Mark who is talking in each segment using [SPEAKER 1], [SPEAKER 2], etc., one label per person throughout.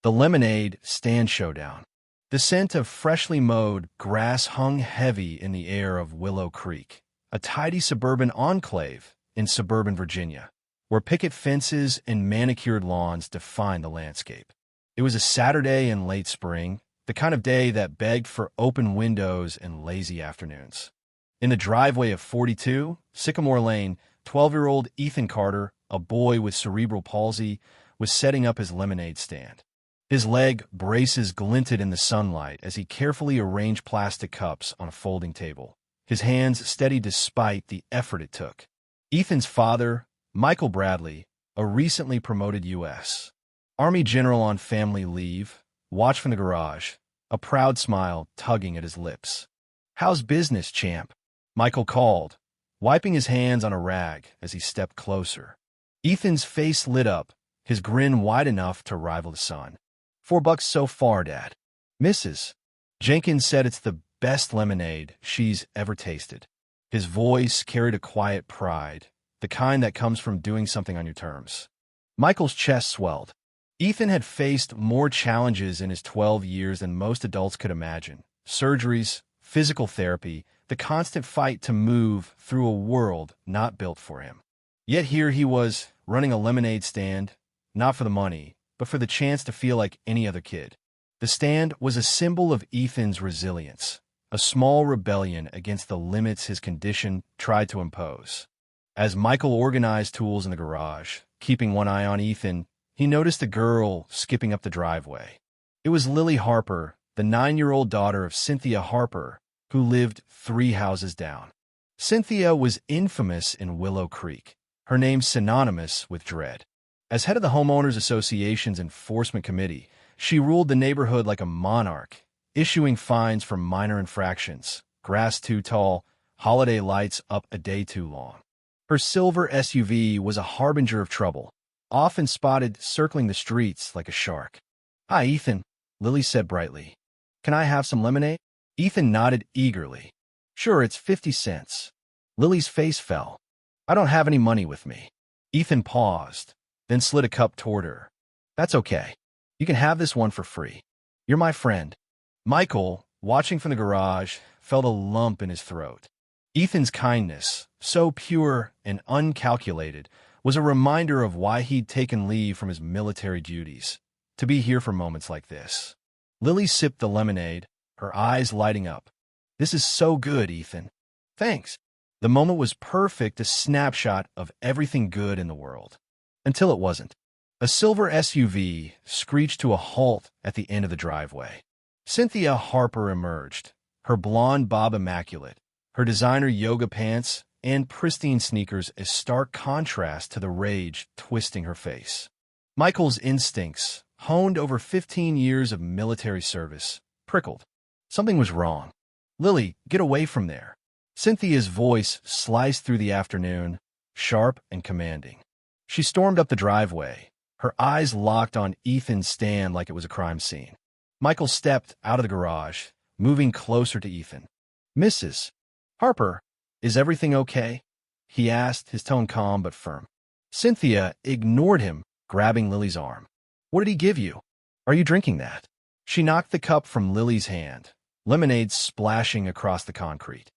[SPEAKER 1] The lemonade stand showdown. The scent of freshly mowed grass hung heavy in the air of Willow Creek, a tidy suburban enclave in suburban Virginia, where picket fences and manicured lawns define the landscape. It was a Saturday in late spring, the kind of day that begged for open windows and lazy afternoons. In the driveway of 42, Sycamore Lane, 12-year-old Ethan Carter, a boy with cerebral palsy, was setting up his lemonade stand. His leg braces glinted in the sunlight as he carefully arranged plastic cups on a folding table, his hands steady despite the effort it took. Ethan's father, Michael Bradley, a recently promoted U.S. Army general on family leave, watched from the garage, a proud smile tugging at his lips. "How's business, champ?" Michael called, wiping his hands on a rag as he stepped closer. Ethan's face lit up, his grin wide enough to rival the sun. $4 so far, Dad." "Mrs. Jenkins said it's the best lemonade she's ever tasted." His voice carried a quiet pride, the kind that comes from doing something on your terms. Michael's chest swelled. Ethan had faced more challenges in his 12 years than most adults could imagine. Surgeries, physical therapy, the constant fight to move through a world not built for him. Yet here he was, running a lemonade stand, not for the money, but for the chance to feel like any other kid. The stand was a symbol of Ethan's resilience, a small rebellion against the limits his condition tried to impose. As Michael organized tools in the garage, keeping one eye on Ethan, he noticed a girl skipping up the driveway. It was Lily Harper, the 9-year-old daughter of Cynthia Harper, who lived 3 houses down. Cynthia was infamous in Willow Creek, her name synonymous with dread. As head of the Homeowners Association's Enforcement Committee, she ruled the neighborhood like a monarch, issuing fines for minor infractions, grass too tall, holiday lights up a day too long. Her silver SUV was a harbinger of trouble, often spotted circling the streets like a shark. "Hi, Ethan," Lily said brightly. "Can I have some lemonade?" Ethan nodded eagerly. "Sure, it's 50 cents. Lily's face fell. "I don't have any money with me." Ethan paused, then slid a cup toward her. "That's okay. You can have this one for free. You're my friend." Michael, watching from the garage, felt a lump in his throat. Ethan's kindness, so pure and uncalculated, was a reminder of why he'd taken leave from his military duties, to be here for moments like this. Lily sipped the lemonade, her eyes lighting up. "This is so good, Ethan." "Thanks." The moment was perfect, a snapshot of everything good in the world. Until it wasn't. A silver SUV screeched to a halt at the end of the driveway. Cynthia Harper emerged, her blonde bob immaculate, her designer yoga pants and pristine sneakers a stark contrast to the rage twisting her face. Michael's instincts, honed over 15 years of military service, prickled. Something was wrong. "Lily, get away from there." Cynthia's voice sliced through the afternoon, sharp and commanding. She stormed up the driveway, her eyes locked on Ethan's stand like it was a crime scene. Michael stepped out of the garage, moving closer to Ethan. "Mrs. Harper, is everything okay?" he asked, his tone calm but firm. Cynthia ignored him, grabbing Lily's arm. "What did he give you? Are you drinking that?" She knocked the cup from Lily's hand, lemonade splashing across the concrete.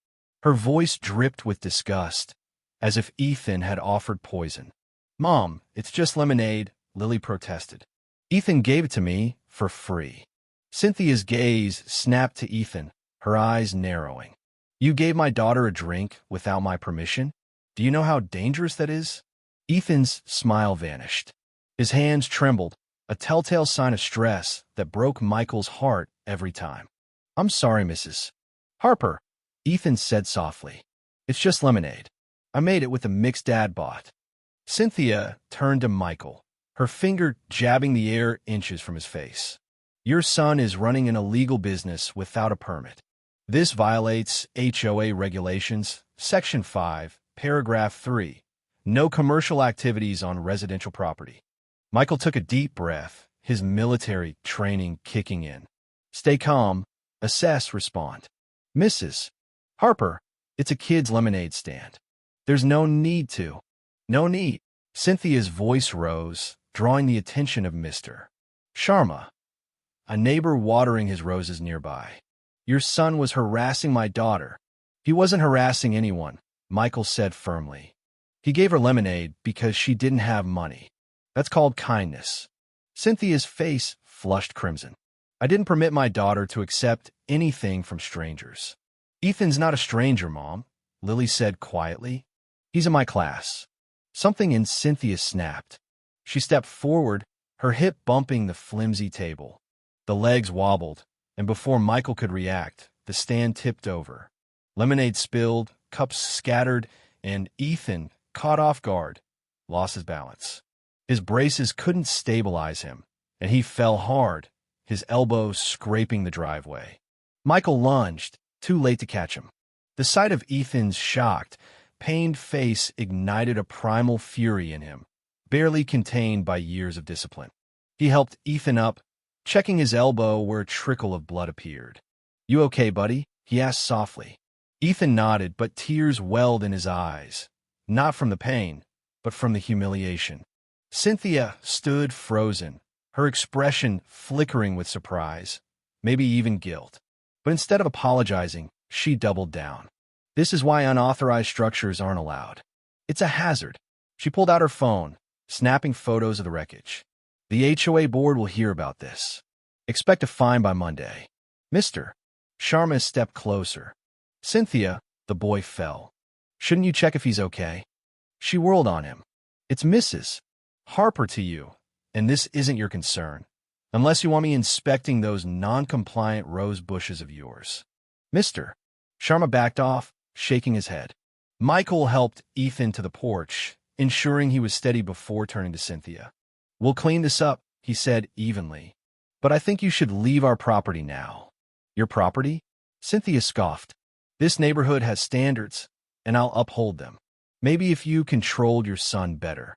[SPEAKER 1] Her voice dripped with disgust, as if Ethan had offered poison. "Mom, it's just lemonade," Lily protested. "Ethan gave it to me for free." Cynthia's gaze snapped to Ethan, her eyes narrowing. "You gave my daughter a drink without my permission? Do you know how dangerous that is?" Ethan's smile vanished. His hands trembled, a telltale sign of stress that broke Michael's heart every time. "I'm sorry, Mrs. Harper," Ethan said softly. "It's just lemonade. I made it with the mix Dad bought." Cynthia turned to Michael, her finger jabbing the air inches from his face. "Your son is running an illegal business without a permit. This violates HOA regulations, Section 5, Paragraph 3, no commercial activities on residential property." Michael took a deep breath, his military training kicking in. "Stay calm, assess, respond." "Mrs. Harper, it's a kid's lemonade stand. There's no need to." "No need." Cynthia's voice rose, drawing the attention of Mr. Sharma. a neighbor watering his roses nearby. Your son was harassing my daughter. He wasn't harassing anyone, Michael said firmly. He gave her lemonade because she didn't have money. That's called kindness. Cynthia's face flushed crimson. I didn't permit my daughter to accept anything from strangers. Ethan's not a stranger, Mom, Lily said quietly. He's in my class. Something in Cynthia snapped. She stepped forward, her hip bumping the flimsy table. The legs wobbled, and before Michael could react, the stand tipped over. Lemonade spilled, cups scattered, and Ethan, caught off guard, lost his balance. His braces couldn't stabilize him, and he fell hard, his elbows scraping the driveway. Michael lunged, too late to catch him. The sight of Ethan's shocked, pained face ignited a primal fury in him, barely contained by years of discipline. He helped Ethan up, checking his elbow where a trickle of blood appeared. You okay, buddy? He asked softly. Ethan nodded, but tears welled in his eyes, not from the pain, but from the humiliation. Cynthia stood frozen, her expression flickering with surprise, maybe even guilt. But instead of apologizing, she doubled down. This is why unauthorized structures aren't allowed. It's a hazard. She pulled out her phone, snapping photos of the wreckage. The HOA board will hear about this. Expect a fine by Monday. Mister. Sharma stepped closer. Cynthia, the boy fell. Shouldn't you check if he's okay? She whirled on him. It's Mrs. Harper to you, and this isn't your concern, unless you want me inspecting those non-compliant rose bushes of yours. Mister. Sharma backed off, shaking his head. Michael helped Ethan to the porch, ensuring he was steady before turning to Cynthia. We'll clean this up, he said evenly. But I think you should leave our property now. Your property? Cynthia scoffed. This neighborhood has standards, and I'll uphold them. Maybe if you controlled your son better.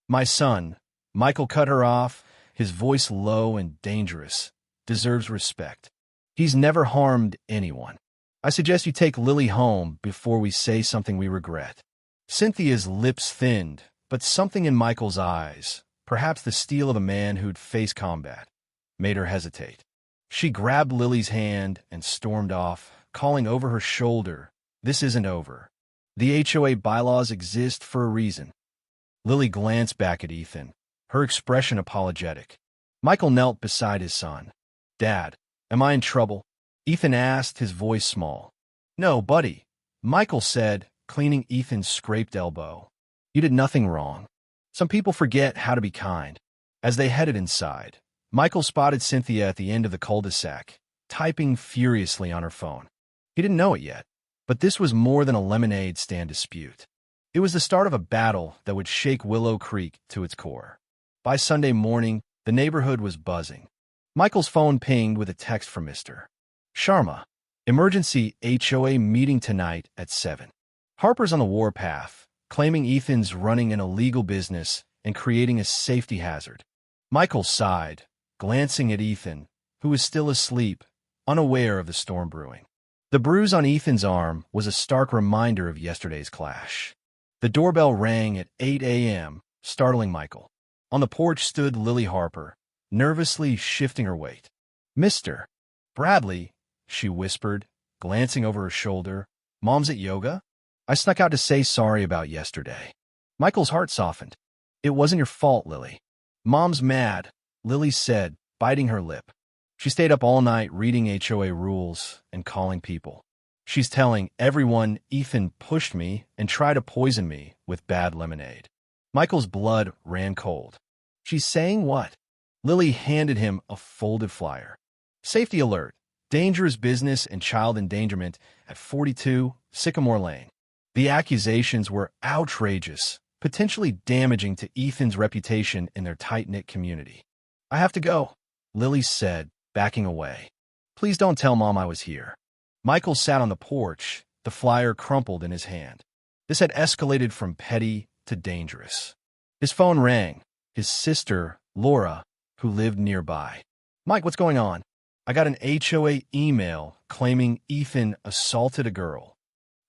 [SPEAKER 1] My son, Michael cut her off, his voice low and dangerous, deserves respect. He's never harmed anyone. I suggest you take Lily home before we say something we regret. Cynthia's lips thinned, but something in Michael's eyes, perhaps the steel of a man who'd faced combat, made her hesitate. She grabbed Lily's hand and stormed off, calling over her shoulder, "This isn't over. The HOA bylaws exist for a reason." Lily glanced back at Ethan, her expression apologetic. Michael knelt beside his son. "Dad, am I in trouble?" Ethan asked, his voice small. "No, buddy," Michael said, cleaning Ethan's scraped elbow. "You did nothing wrong. Some people forget how to be kind." As they headed inside, Michael spotted Cynthia at the end of the cul-de-sac, typing furiously on her phone. He didn't know it yet, but this was more than a lemonade stand dispute. It was the start of a battle that would shake Willow Creek to its core. By Sunday morning, the neighborhood was buzzing. Michael's phone pinged with a text from Mr. Sharma. Emergency HOA meeting tonight at 7. Harper's on the warpath, claiming Ethan's running an illegal business and creating a safety hazard. Michael sighed, glancing at Ethan, who was still asleep, unaware of the storm brewing. The bruise on Ethan's arm was a stark reminder of yesterday's clash. The doorbell rang at 8 a.m., startling Michael. On the porch stood Lily Harper, nervously shifting her weight. "Mr. Bradley," she whispered, glancing over her shoulder, "Mom's at yoga? I snuck out to say sorry about yesterday." Michael's heart softened. "It wasn't your fault, Lily." "Mom's mad," Lily said, biting her lip. She stayed up all night reading HOA rules and calling people. She's telling everyone Ethan pushed me and tried to poison me with bad lemonade. Michael's blood ran cold. "She's saying what?" Lily handed him a folded flyer. "Safety alert. Dangerous business and child endangerment at 42 Sycamore Lane." The accusations were outrageous, potentially damaging to Ethan's reputation in their tight-knit community. "I have to go," Lily said, backing away. "Please don't tell Mom I was here." Michael sat on the porch, the flyer crumpled in his hand. This had escalated from petty to dangerous. His phone rang. His sister, Laura, who lived nearby. "Mike, what's going on?" "I got an HOA email claiming Ethan assaulted a girl."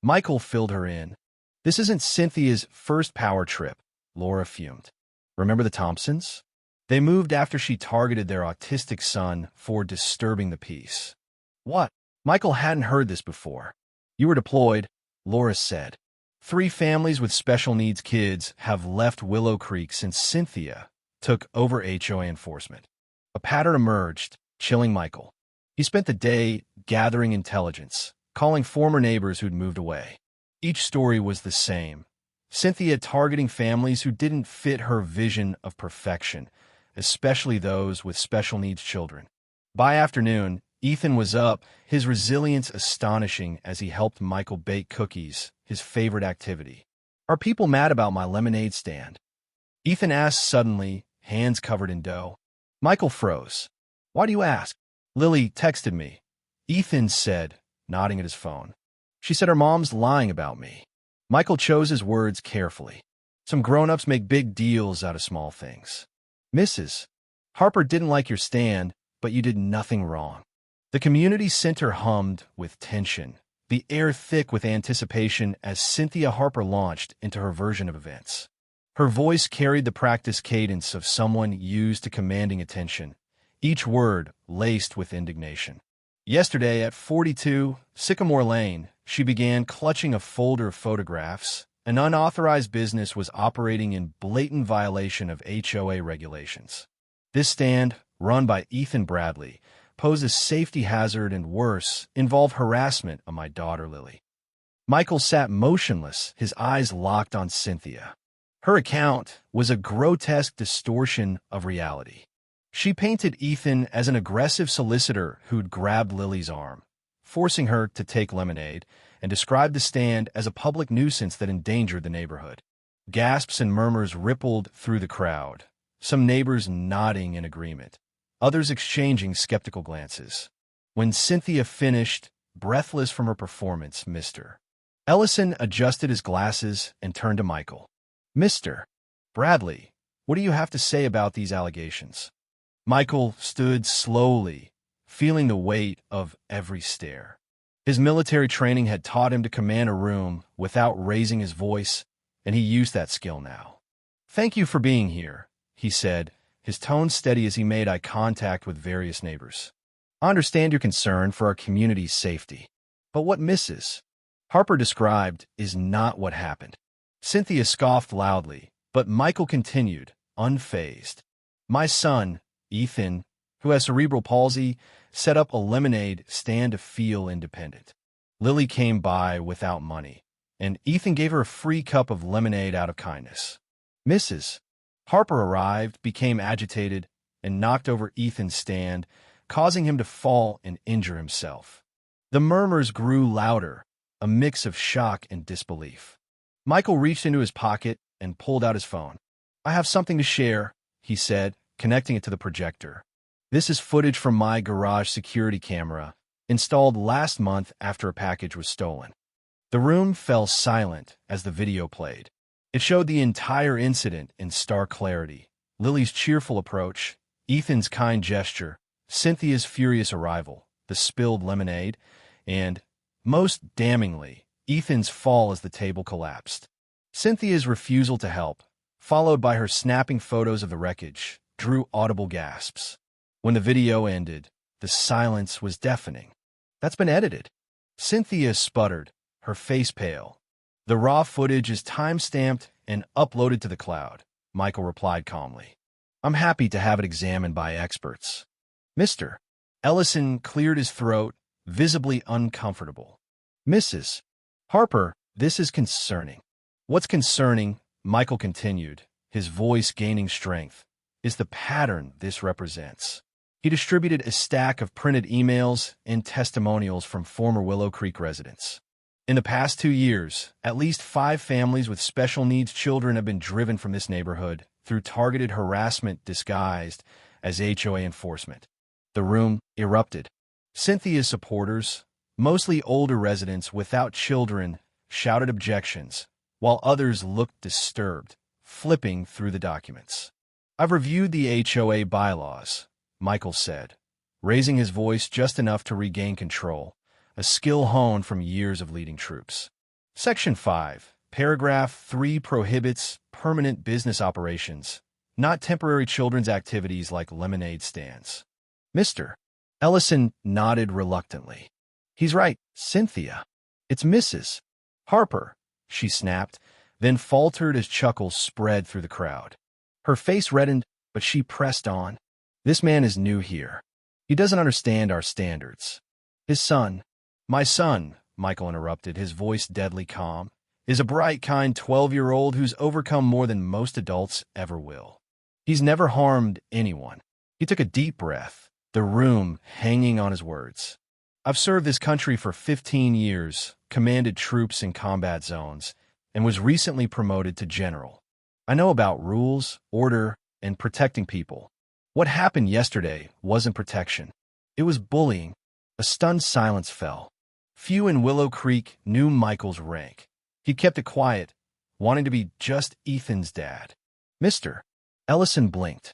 [SPEAKER 1] Michael filled her in. "This isn't Cynthia's first power trip," Laura fumed. "Remember the Thompsons? They moved after she targeted their autistic son for disturbing the peace. What? Michael hadn't heard this before. You were deployed, Laura said. 3 families with special needs kids have left Willow Creek since Cynthia took over HOA enforcement. A pattern emerged, chilling Michael. He spent the day gathering intelligence, calling former neighbors who'd moved away. Each story was the same. Cynthia targeting families who didn't fit her vision of perfection, especially those with special needs children. By afternoon, Ethan was up, his resilience astonishing as he helped Michael bake cookies, his favorite activity. Are people mad about my lemonade stand? Ethan asked suddenly, hands covered in dough. Michael froze. Why do you ask? Lily texted me. Ethan said, nodding at his phone. She said her mom's lying about me. Michael chose his words carefully. Some grown-ups make big deals out of small things. Mrs. Harper didn't like your stand, but you did nothing wrong. The community center hummed with tension, the air thick with anticipation as Cynthia Harper launched into her version of events. Her voice carried the practice cadence of someone used to commanding attention, each word laced with indignation. Yesterday at 42 Sycamore Lane, she began clutching a folder of photographs. An unauthorized business was operating in blatant violation of HOA regulations. This stand, run by Ethan Bradley, posed a safety hazard and worse, involved harassment of my daughter Lily. Michael sat motionless, his eyes locked on Cynthia. Her account was a grotesque distortion of reality. She painted Ethan as an aggressive solicitor who'd grabbed Lily's arm, forcing her to take lemonade, and described the stand as a public nuisance that endangered the neighborhood. Gasps and murmurs rippled through the crowd, some neighbors nodding in agreement, others exchanging skeptical glances. When Cynthia finished, breathless from her performance, Mr. Ellison adjusted his glasses and turned to Michael. Mr. Bradley, what do you have to say about these allegations? Michael stood slowly, feeling the weight of every stare. His military training had taught him to command a room without raising his voice, and he used that skill now. Thank you for being here, he said, his tone steady as he made eye contact with various neighbors. I understand your concern for our community's safety, but what Mrs. Harper described is not what happened. Cynthia scoffed loudly, but Michael continued, unfazed. My son, Ethan, who has cerebral palsy, set up a lemonade stand to feel independent. Lily came by without money, and Ethan gave her a free cup of lemonade out of kindness. Mrs. Harper arrived, became agitated, and knocked over Ethan's stand, causing him to fall and injure himself. The murmurs grew louder, a mix of shock and disbelief. Michael reached into his pocket and pulled out his phone. I have something to share, he said, connecting it to the projector. This is footage from my garage security camera, installed last month after a package was stolen. The room fell silent as the video played. It showed the entire incident in stark clarity. Lily's cheerful approach, Ethan's kind gesture, Cynthia's furious arrival, the spilled lemonade, and, most damningly, Ethan's fall as the table collapsed. Cynthia's refusal to help, followed by her snapping photos of the wreckage, drew audible gasps. When the video ended, the silence was deafening. That's been edited. Cynthia sputtered, her face pale. The raw footage is time-stamped and uploaded to the cloud, Michael replied calmly. I'm happy to have it examined by experts. Mr. Ellison cleared his throat, visibly uncomfortable. Mrs. Harper, this is concerning. What's concerning, Michael continued, his voice gaining strength, is the pattern this represents. He distributed a stack of printed emails and testimonials from former Willow Creek residents. In the past 2 years, at least 5 families with special needs children have been driven from this neighborhood through targeted harassment disguised as HOA enforcement. The room erupted. Cynthia's supporters, mostly older residents without children, shouted objections, while others looked disturbed, flipping through the documents. I've reviewed the HOA bylaws, Michael said, raising his voice just enough to regain control, a skill honed from years of leading troops. Section 5, Paragraph 3 prohibits permanent business operations, not temporary children's activities like lemonade stands. Mr. Ellison nodded reluctantly. He's right, Cynthia. It's Mrs. Harper, she snapped, then faltered as chuckles spread through the crowd. Her face reddened, but she pressed on. This man is new here. He doesn't understand our standards. His son, my son, Michael interrupted, his voice deadly calm, is a bright, kind 12-year-old who's overcome more than most adults ever will. He's never harmed anyone. He took a deep breath, the room hanging on his words. I've served this country for 15 years, commanded troops in combat zones, and was recently promoted to general. I know about rules, order, and protecting people. What happened yesterday wasn't protection. It was bullying. A stunned silence fell. Few in Willow Creek knew Michael's rank. He kept it quiet, wanting to be just Ethan's dad. Mr. Ellison blinked.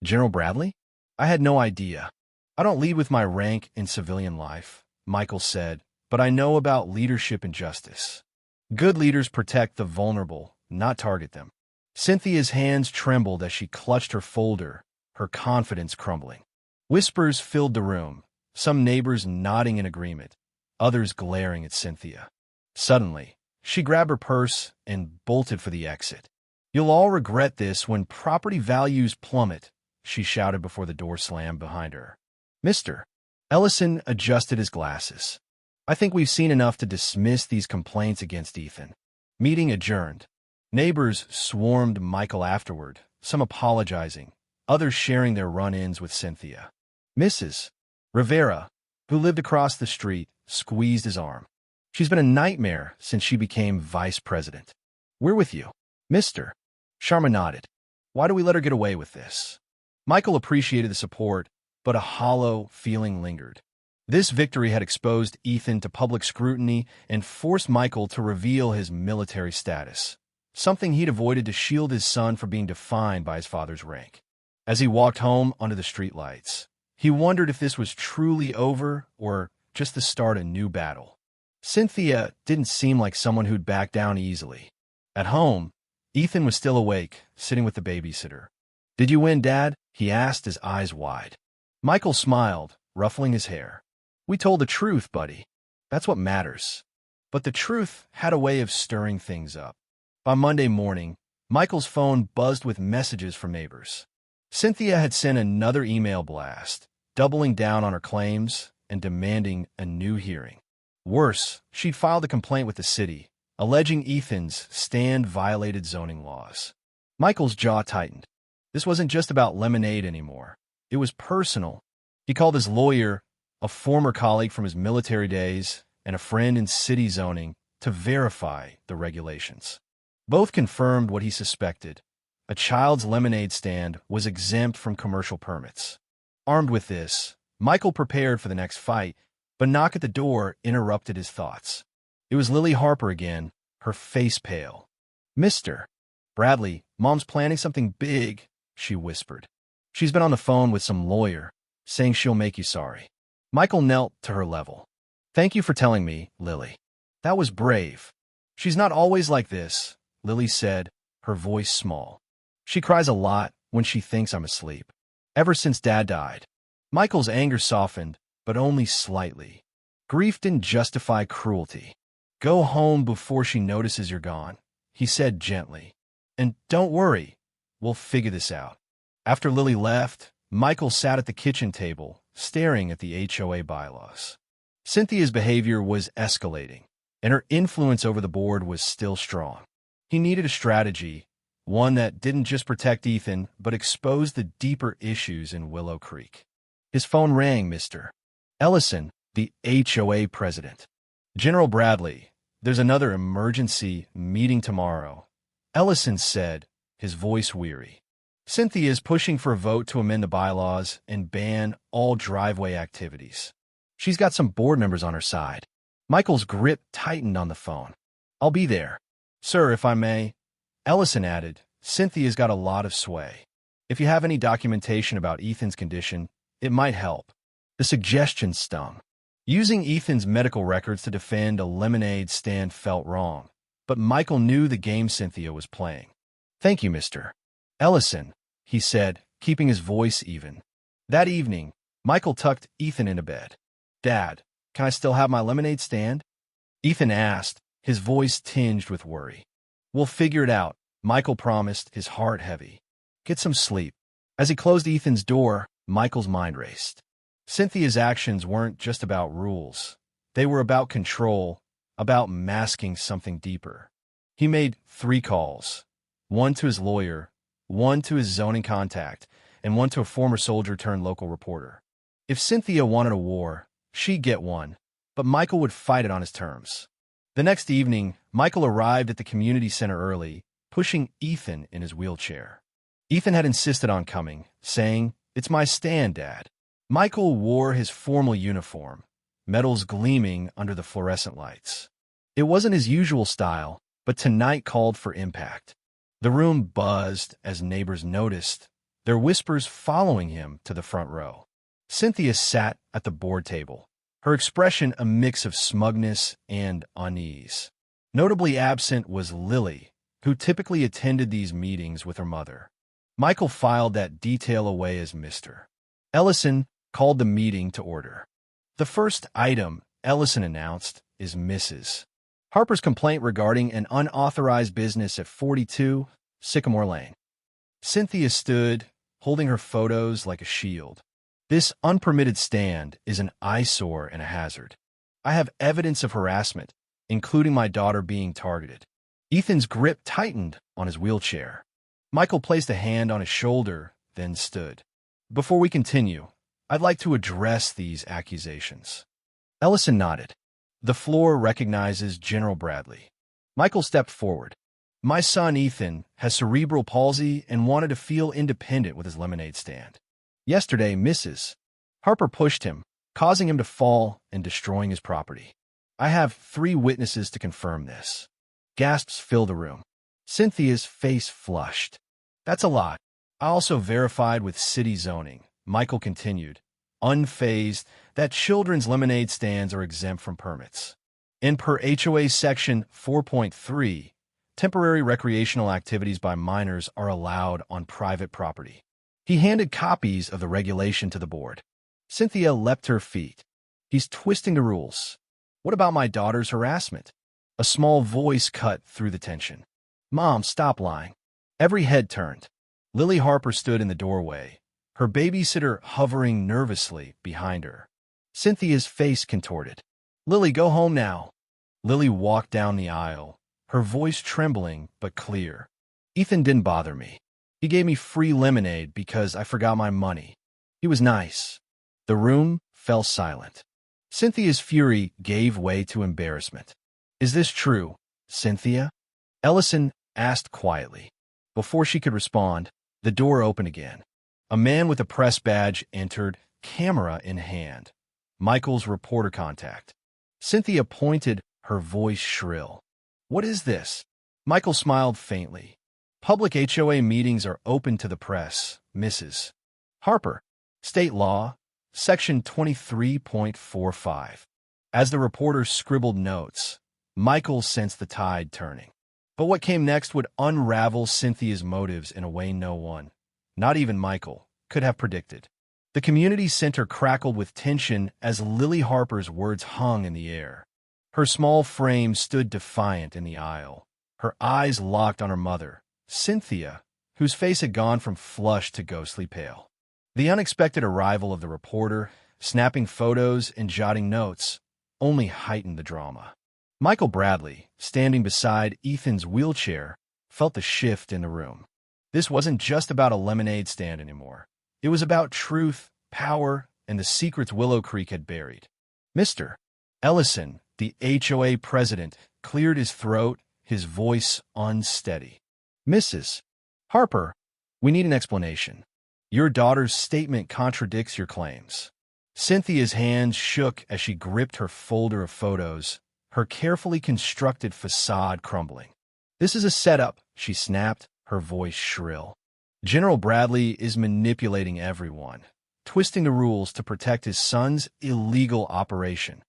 [SPEAKER 1] General Bradley? I had no idea. I don't lead with my rank in civilian life, Michael said, but I know about leadership and justice. Good leaders protect the vulnerable, not target them. Cynthia's hands trembled as she clutched her folder, her confidence crumbling. Whispers filled the room, some neighbors nodding in agreement, others glaring at Cynthia. Suddenly, she grabbed her purse and bolted for the exit. You'll all regret this when property values plummet, she shouted before the door slammed behind her. Mr. Ellison adjusted his glasses. I think we've seen enough to dismiss these complaints against Ethan. Meeting adjourned. Neighbors swarmed Michael afterward, some apologizing, others sharing their run-ins with Cynthia. Mrs. Rivera, who lived across the street, squeezed his arm. She's been a nightmare since she became vice president. We're with you. Mr. Sharma nodded. Why do we let her get away with this? Michael appreciated the support, but a hollow feeling lingered. This victory had exposed Ethan to public scrutiny and forced Michael to reveal his military status, something he'd avoided to shield his son from being defined by his father's rank. As he walked home under the streetlights, he wondered if this was truly over or just the start of a new battle. Cynthia didn't seem like someone who'd back down easily. At home, Ethan was still awake, sitting with the babysitter. Did you win, Dad? He asked, his eyes wide. Michael smiled, ruffling his hair. We told the truth, buddy. That's what matters. But the truth had a way of stirring things up. By Monday morning, Michael's phone buzzed with messages from neighbors. Cynthia had sent another email blast, doubling down on her claims and demanding a new hearing. Worse, she'd filed a complaint with the city, alleging Ethan's stand violated zoning laws. Michael's jaw tightened. This wasn't just about lemonade anymore. It was personal. He called his lawyer, a former colleague from his military days, and a friend in city zoning to verify the regulations. Both confirmed what he suspected. A child's lemonade stand was exempt from commercial permits. Armed with this, Michael prepared for the next fight, but a knock at the door interrupted his thoughts. It was Lily Harper again, her face pale. Mr. Bradley, Mom's planning something big, she whispered. She's been on the phone with some lawyer, saying she'll make you sorry. Michael knelt to her level. Thank you for telling me, Lily. That was brave. She's not always like this, Lily said, her voice small. She cries a lot when she thinks I'm asleep. Ever since Dad died. Michael's anger softened, but only slightly. Grief didn't justify cruelty. Go home before she notices you're gone, he said gently. And don't worry, we'll figure this out. After Lily left, Michael sat at the kitchen table, staring at the HOA bylaws. Cynthia's behavior was escalating, and her influence over the board was still strong. He needed a strategy, one that didn't just protect Ethan, but exposed the deeper issues in Willow Creek. His phone rang, Mr. Ellison, the HOA president. General Bradley, there's another emergency meeting tomorrow, Ellison said, his voice weary. Cynthia is pushing for a vote to amend the bylaws and ban all driveway activities. She's got some board members on her side. Michael's grip tightened on the phone. I'll be there. Sir, if I may, Ellison added, Cynthia's got a lot of sway. If you have any documentation about Ethan's condition, it might help. The suggestion stung. Using Ethan's medical records to defend a lemonade stand felt wrong, but Michael knew the game Cynthia was playing. Thank you, Mr. Ellison, he said, keeping his voice even. That evening, Michael tucked Ethan into bed. "Dad, can I still have my lemonade stand?" Ethan asked, his voice tinged with worry. "We'll figure it out," Michael promised, his heart heavy. "Get some sleep." As he closed Ethan's door, Michael's mind raced. Cynthia's actions weren't just about rules. They were about control, about masking something deeper. He made 3 calls, one to his lawyer, one to his zoning contact, and one to a former soldier-turned-local reporter. If Cynthia wanted a war, she'd get one, but Michael would fight it on his terms. The next evening, Michael arrived at the community center early, pushing Ethan in his wheelchair. Ethan had insisted on coming, saying, "It's my stand, Dad." Michael wore his formal uniform, medals gleaming under the fluorescent lights. It wasn't his usual style, but tonight called for impact. The room buzzed as neighbors noticed, their whispers following him to the front row. Cynthia sat at the board table, her expression a mix of smugness and unease. Notably absent was Lily, who typically attended these meetings with her mother. Michael filed that detail away as Mr. Ellison called the meeting to order. "The first item," Ellison announced, "is Mrs. Harper's complaint regarding an unauthorized business at 42 Sycamore Lane." Cynthia stood, holding her photos like a shield. "This unpermitted stand is an eyesore and a hazard. I have evidence of harassment, including my daughter being targeted." Ethan's grip tightened on his wheelchair. Michael placed a hand on his shoulder, then stood. "Before we continue, I'd like to address these accusations." Ellison nodded. "The floor recognizes General Bradley." Michael stepped forward. "My son Ethan has cerebral palsy and wanted to feel independent with his lemonade stand. Yesterday, Mrs. Harper pushed him, causing him to fall and destroying his property. I have 3 witnesses to confirm this." Gasps filled the room. Cynthia's face flushed. "That's a lot. I also verified with city zoning," Michael continued, unfazed, "that children's lemonade stands are exempt from permits. And per HOA Section 4.3, temporary recreational activities by minors are allowed on private property." He handed copies of the regulation to the board. Cynthia leapt to her feet. "He's twisting the rules. What about my daughter's harassment?" A small voice cut through the tension. "Mom, stop lying." Every head turned. Lily Harper stood in the doorway, her babysitter hovering nervously behind her. Cynthia's face contorted. "Lily, go home now." Lily walked down the aisle, her voice trembling but clear. "Ethan didn't bother me. He gave me free lemonade because I forgot my money. He was nice." The room fell silent. Cynthia's fury gave way to embarrassment. "Is this true, Cynthia?" Ellison asked quietly. Before she could respond, the door opened again. A man with a press badge entered, camera in hand. Michael's reporter contact. Cynthia pointed, her voice shrill. "What is this?" Michael smiled faintly. "Public HOA meetings are open to the press, Mrs. Harper. State law, Section 23.45. As the reporter scribbled notes, Michael sensed the tide turning. But what came next would unravel Cynthia's motives in a way no one, not even Michael, could have predicted. The community center crackled with tension as Lily Harper's words hung in the air. Her small frame stood defiant in the aisle, her eyes locked on her mother, Cynthia, whose face had gone from flushed to ghostly pale. The unexpected arrival of the reporter, snapping photos and jotting notes, only heightened the drama. Michael Bradley, standing beside Ethan's wheelchair, felt the shift in the room. This wasn't just about a lemonade stand anymore. It was about truth, power, and the secrets Willow Creek had buried. Mr. Ellison, the HOA president, cleared his throat, his voice unsteady. "Mrs. Harper, we need an explanation. Your daughter's statement contradicts your claims." Cynthia's hands shook as she gripped her folder of photos, her carefully constructed facade crumbling. "This is a setup," she snapped, her voice shrill. "General Bradley is manipulating everyone, twisting the rules to protect his son's illegal operation."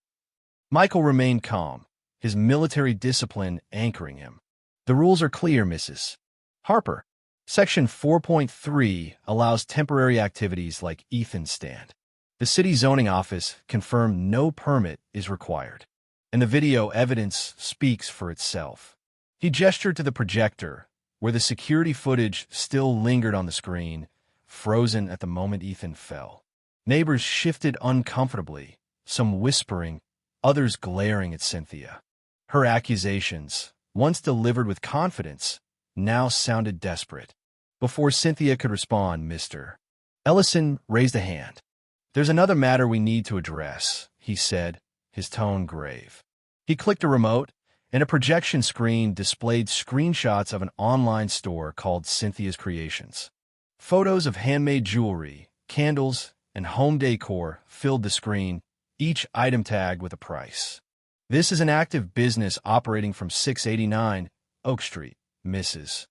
[SPEAKER 1] Michael remained calm, his military discipline anchoring him. "The rules are clear, Mrs. Harper. Section 4.3 allows temporary activities like Ethan's stand. The city zoning office confirmed no permit is required, and the video evidence speaks for itself. He gestured to the projector, where the security footage still lingered on the screen, frozen at the moment Ethan fell. Neighbors shifted uncomfortably, some whispering, others glaring at Cynthia. Her accusations, once delivered with confidence, now sounded desperate. Before Cynthia could respond, Mr. Ellison raised a hand. "There's another matter we need to address," he said, his tone grave. He clicked a remote, and a projection screen displayed screenshots of an online store called Cynthia's Creations. Photos of handmade jewelry, candles, and home decor filled the screen, each item tagged with a price. "This is an active business operating from 689 Oak Street, Mrs.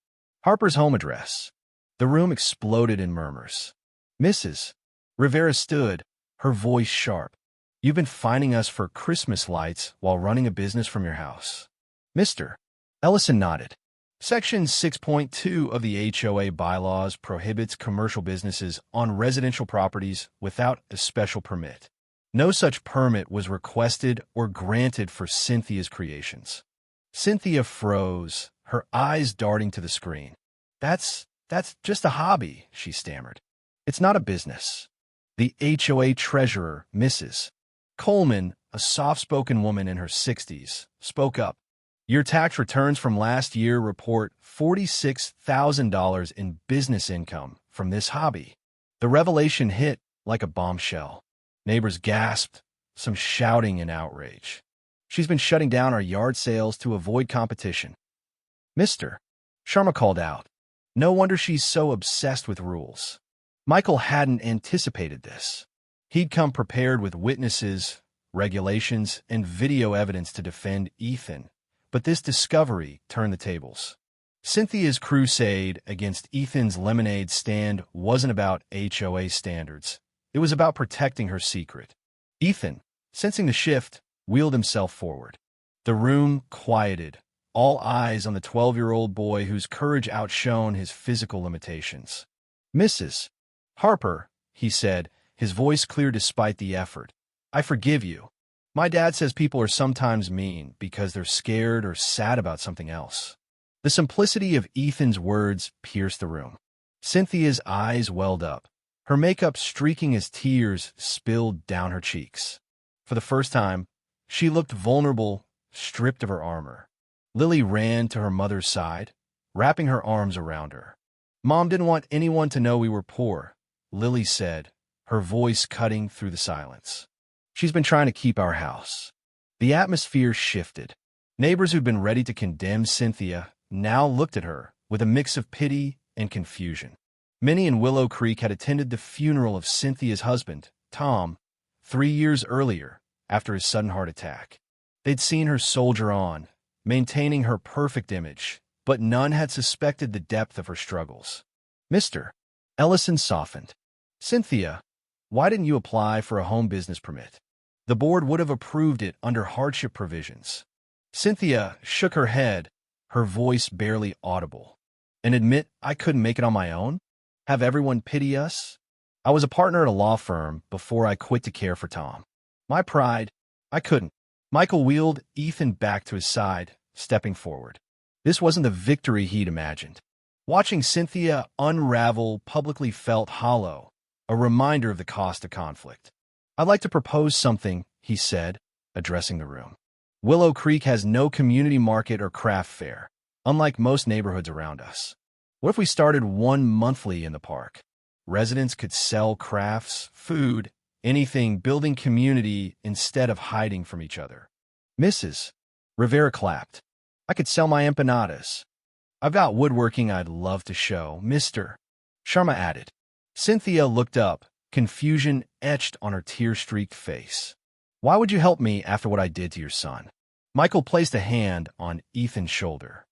[SPEAKER 1] Harper's home address." The room exploded in murmurs. "Mrs. Rivera stood, her voice sharp. "You've been finding us for Christmas lights while running a business from your house." Mr. Ellison nodded. Section 6.2 of the HOA bylaws prohibits commercial businesses on residential properties without a special permit. No such permit was requested or granted for Cynthia's Creations. Cynthia froze, her eyes darting to the screen. That's just a hobby," she stammered. "It's not a business." The HOA treasurer, Mrs. Coleman, a soft-spoken woman in her 60s, spoke up. "Your tax returns from last year report $46,000 in business income from this hobby." The revelation hit like a bombshell. Neighbors gasped, some shouting in outrage. "She's been shutting down our yard sales to avoid competition." "Mr. Sharma called out. "No wonder she's so obsessed with rules." Michael hadn't anticipated this. He'd come prepared with witnesses, regulations, and video evidence to defend Ethan, but this discovery turned the tables. Cynthia's crusade against Ethan's lemonade stand wasn't about HOA standards. It was about protecting her secret. Ethan, sensing the shift, wheeled himself forward. The room quieted, all eyes on the 12-year-old boy whose courage outshone his physical limitations. "Mrs. Harper," he said, his voice clear despite the effort, "I forgive you. My dad says people are sometimes mean because they're scared or sad about something else." The simplicity of Ethan's words pierced the room. Cynthia's eyes welled up, her makeup streaking as tears spilled down her cheeks. For the first time, she looked vulnerable, stripped of her armor. Lily ran to her mother's side, wrapping her arms around her. "Mom didn't want anyone to know we were poor," Lily said, her voice cutting through the silence. "She's been trying to keep our house." The atmosphere shifted. Neighbors who'd been ready to condemn Cynthia now looked at her with a mix of pity and confusion. Many in Willow Creek had attended the funeral of Cynthia's husband, Tom, 3 years earlier after his sudden heart attack. They'd seen her soldier on, maintaining her perfect image, but none had suspected the depth of her struggles. Mr. Ellison softened. "Cynthia, why didn't you apply for a home business permit? The board would have approved it under hardship provisions." Cynthia shook her head, her voice barely audible. "And admit I couldn't make it on my own? Have everyone pity us? I was a partner at a law firm before I quit to care for Tom. My pride, I couldn't." Michael wheeled Ethan back to his side, stepping forward. This wasn't the victory he'd imagined. Watching Cynthia unravel publicly felt hollow, a reminder of the cost of conflict. "I'd like to propose something," he said, addressing the room. "Willow Creek has no community market or craft fair, unlike most neighborhoods around us. What if we started one monthly in the park? Residents could sell crafts, food, anything, building community instead of hiding from each other." Mrs. Rivera clapped. "I could sell my empanadas. I've got woodworking I'd love to show," Mr. Sharma added. Cynthia looked up, confusion etched on her tear-streaked face. "Why would you help me after what I did to your son?" Michael placed a hand on Ethan's shoulder.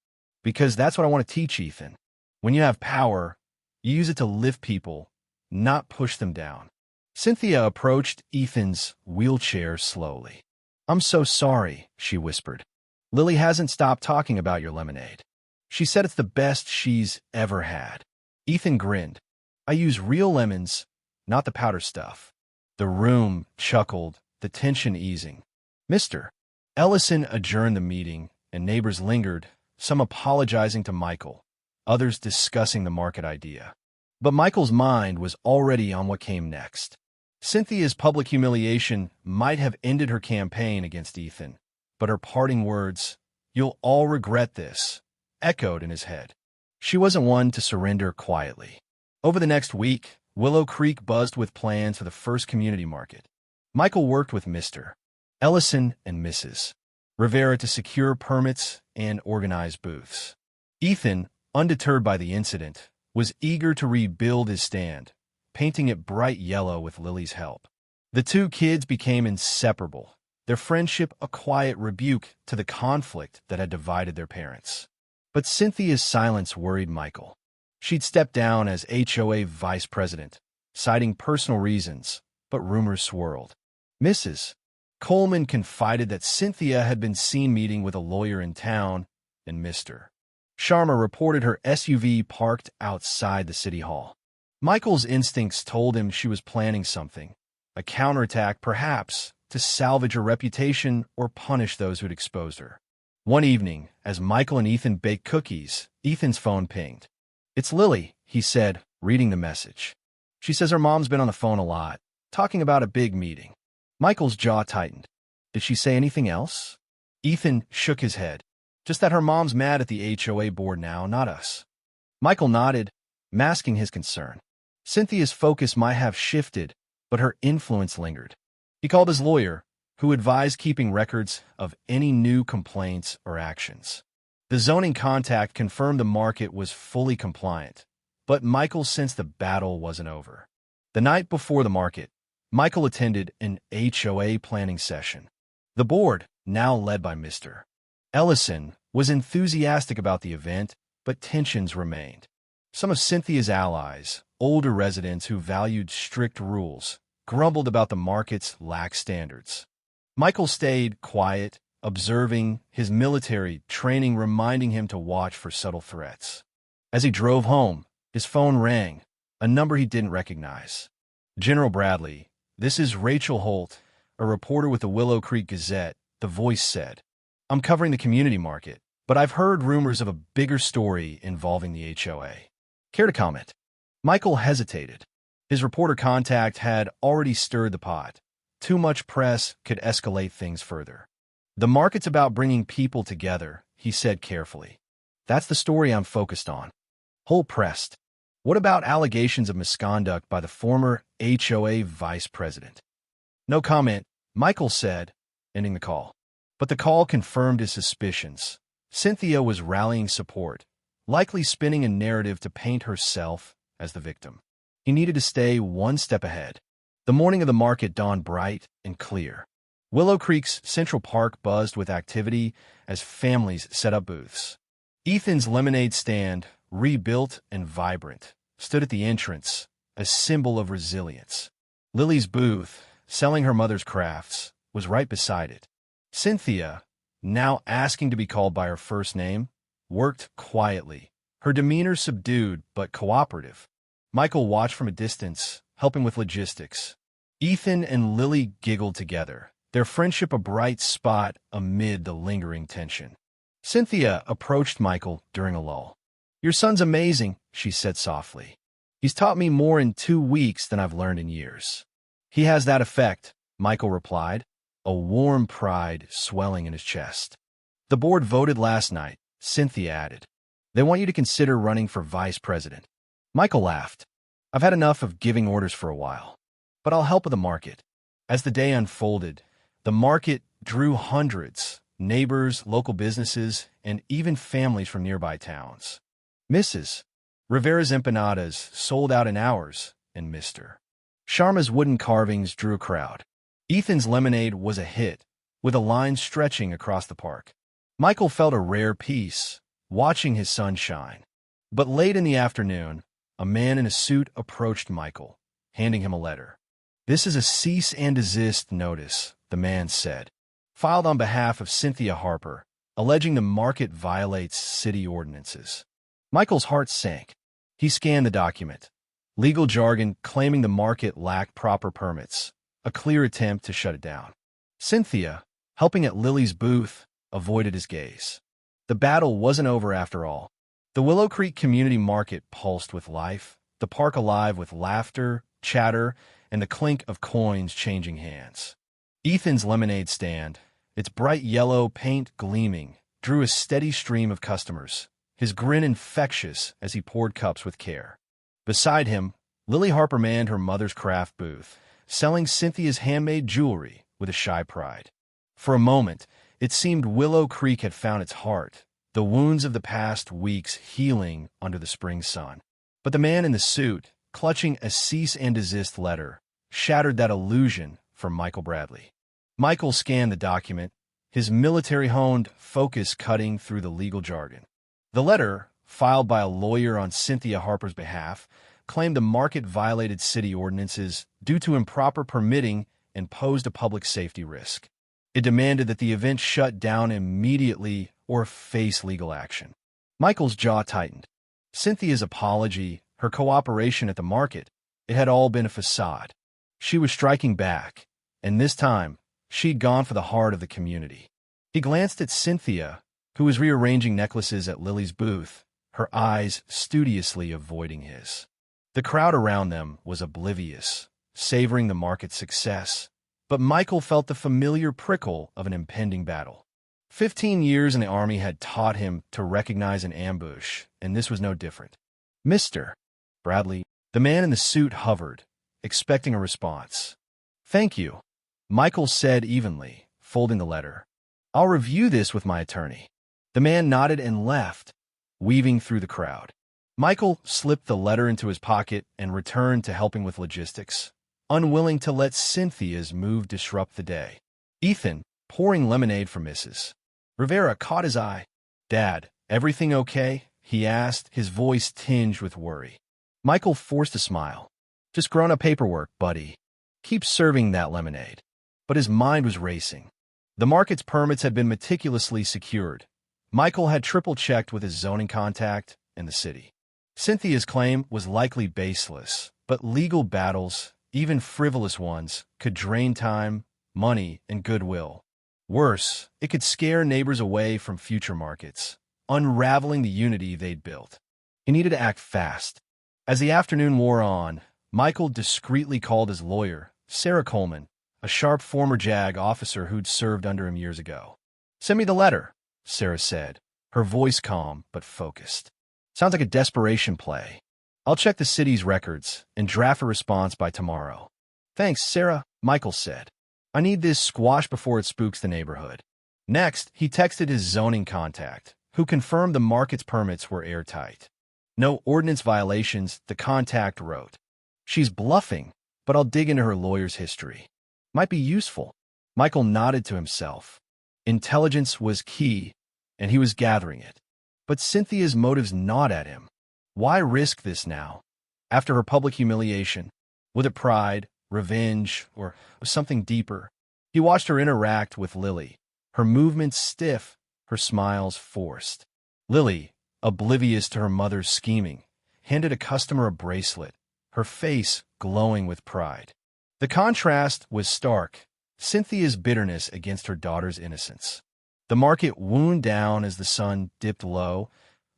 [SPEAKER 1] "Because that's what I want to teach Ethan. When you have power, you use it to lift people, not push them down." Cynthia approached Ethan's wheelchair slowly. "I'm so sorry," she whispered. "Lily hasn't stopped talking about your lemonade. She said it's the best she's ever had." Ethan grinned. I use real lemons, not the powder stuff. The room chuckled, the tension easing. Mr. Ellison adjourned the meeting, and neighbors lingered, some apologizing to Michael, others discussing the market idea. But Michael's mind was already on what came next. Cynthia's public humiliation might have ended her campaign against Ethan, but her parting words, "You'll all regret this," echoed in his head. She wasn't one to surrender quietly. Over the next week, Willow Creek buzzed with plans for the first community market. Michael worked with Mr. Ellison and Mrs. Rivera to secure permits and organize booths. Ethan, undeterred by the incident, was eager to rebuild his stand, painting it bright yellow with Lily's help. The two kids became inseparable, their friendship a quiet rebuke to the conflict that had divided their parents. But Cynthia's silence worried Michael. She'd stepped down as HOA vice president, citing personal reasons, but rumors swirled. Mrs. Coleman confided that Cynthia had been seen meeting with a lawyer in town, and Mr. Sharma reported her SUV parked outside the city hall. Michael's instincts told him she was planning something, a counterattack perhaps, to salvage her reputation or punish those who'd exposed her. One evening, as Michael and Ethan baked cookies, Ethan's phone pinged. "It's Lily," he said, reading the message. "She says her mom's been on the phone a lot, talking about a big meeting." Michael's jaw tightened. "Did she say anything else?" Ethan shook his head. "Just that her mom's mad at the HOA board now, not us." Michael nodded, masking his concern. Cynthia's focus might have shifted, but her influence lingered. He called his lawyer, who advised keeping records of any new complaints or actions. The zoning contact confirmed the market was fully compliant, but Michael sensed the battle wasn't over. The night before the market, Michael attended an HOA planning session. The board, now led by Mr. Ellison, was enthusiastic about the event, but tensions remained. Some of Cynthia's allies, older residents who valued strict rules, grumbled about the market's lax standards. Michael stayed quiet, observing, his military training reminding him to watch for subtle threats. As he drove home, his phone rang, a number he didn't recognize. "General Bradley, this is Rachel Holt, a reporter with the Willow Creek Gazette," the voice said. "I'm covering the community market, but I've heard rumors of a bigger story involving the HOA. Care to comment?" Michael hesitated. His reporter contact had already stirred the pot. Too much press could escalate things further. "The market's about bringing people together," he said carefully. "That's the story I'm focused on." Holt pressed. "What about allegations of misconduct by the former HOA vice president?" "No comment," Michael said, ending the call. But the call confirmed his suspicions. Cynthia was rallying support, likely spinning a narrative to paint herself as the victim. He needed to stay one step ahead. The morning of the market dawned bright and clear. Willow Creek's Central Park buzzed with activity as families set up booths. Ethan's lemonade stand, rebuilt and vibrant, stood at the entrance, a symbol of resilience. Lily's booth, selling her mother's crafts, was right beside it. Cynthia, now asking to be called by her first name, worked quietly, her demeanor subdued but cooperative. Michael watched from a distance, helping with logistics. Ethan and Lily giggled together, their friendship a bright spot amid the lingering tension. Cynthia approached Michael during a lull. "Your son's amazing," she said softly. "He's taught me more in 2 weeks than I've learned in years." "He has that effect," Michael replied, a warm pride swelling in his chest. "The board voted last night," Cynthia added. "They want you to consider running for vice president." Michael laughed. "I've had enough of giving orders for a while. But I'll help with the market." As the day unfolded, the market drew hundreds, neighbors, local businesses, and even families from nearby towns. Mrs. Rivera's empanadas sold out in hours, and Mr. Sharma's wooden carvings drew a crowd. Ethan's lemonade was a hit, with a line stretching across the park. Michael felt a rare peace, watching his son shine. But late in the afternoon, a man in a suit approached Michael, handing him a letter. "This is a cease and desist notice," the man said, "filed on behalf of Cynthia Harper, alleging the market violates city ordinances." Michael's heart sank. He scanned the document. Legal jargon claiming the market lacked proper permits. A clear attempt to shut it down. Cynthia, helping at Lily's booth, avoided his gaze. The battle wasn't over after all. The Willow Creek Community Market pulsed with life, the park alive with laughter, chatter, and the clink of coins changing hands. Ethan's lemonade stand, its bright yellow paint gleaming, drew a steady stream of customers, his grin infectious as he poured cups with care. Beside him, Lily Harper manned her mother's craft booth, selling Cynthia's handmade jewelry with a shy pride. For a moment, it seemed Willow Creek had found its heart, the wounds of the past weeks healing under the spring sun. But the man in the suit, clutching a cease and desist letter, shattered that illusion for Michael Bradley. Michael scanned the document, his military-honed focus cutting through the legal jargon. The letter, filed by a lawyer on Cynthia Harper's behalf, claimed the market violated city ordinances due to improper permitting and posed a public safety risk. It demanded that the event shut down immediately or face legal action. Michael's jaw tightened. Cynthia's apology, her cooperation at the market, it had all been a facade. She was striking back, and this time, she'd gone for the heart of the community. He glanced at Cynthia, who was rearranging necklaces at Lily's booth, her eyes studiously avoiding his. The crowd around them was oblivious, savoring the market's success, but Michael felt the familiar prickle of an impending battle. 15 years in the Army had taught him to recognize an ambush, and this was no different. Mr. Bradley, the man in the suit hovered, expecting a response. "Thank you," Michael said evenly, folding the letter. "I'll review this with my attorney." The man nodded and left, weaving through the crowd. Michael slipped the letter into his pocket and returned to helping with logistics, unwilling to let Cynthia's move disrupt the day. Ethan, pouring lemonade for Mrs. Rivera, caught his eye. "Dad, everything okay?" he asked, his voice tinged with worry. Michael forced a smile. "Just grown-up paperwork, buddy. Keep serving that lemonade." But his mind was racing. The market's permits had been meticulously secured. Michael had triple-checked with his zoning contact and the city. Cynthia's claim was likely baseless, but legal battles, even frivolous ones, could drain time, money, and goodwill. Worse, it could scare neighbors away from future markets, unraveling the unity they'd built. He needed to act fast. As the afternoon wore on, Michael discreetly called his lawyer, Sarah Coleman, a sharp former JAG officer who'd served under him years ago. "Send me the letter," Sarah said, her voice calm but focused. "Sounds like a desperation play. I'll check the city's records and draft a response by tomorrow." "Thanks, Sarah," Michael said. "I need this squashed before it spooks the neighborhood." Next, he texted his zoning contact, who confirmed the market's permits were airtight. "No ordinance violations," the contact wrote. "She's bluffing, but I'll dig into her lawyer's history. Might be useful." Michael nodded to himself. Intelligence was key, and he was gathering it. But Cynthia's motives gnawed at him. Why risk this now? After her public humiliation, was it pride, revenge, or something deeper? He watched her interact with Lily, her movements stiff, her smiles forced. Lily, oblivious to her mother's scheming, handed a customer a bracelet, her face glowing with pride. The contrast was stark, Cynthia's bitterness against her daughter's innocence. The market wound down as the sun dipped low,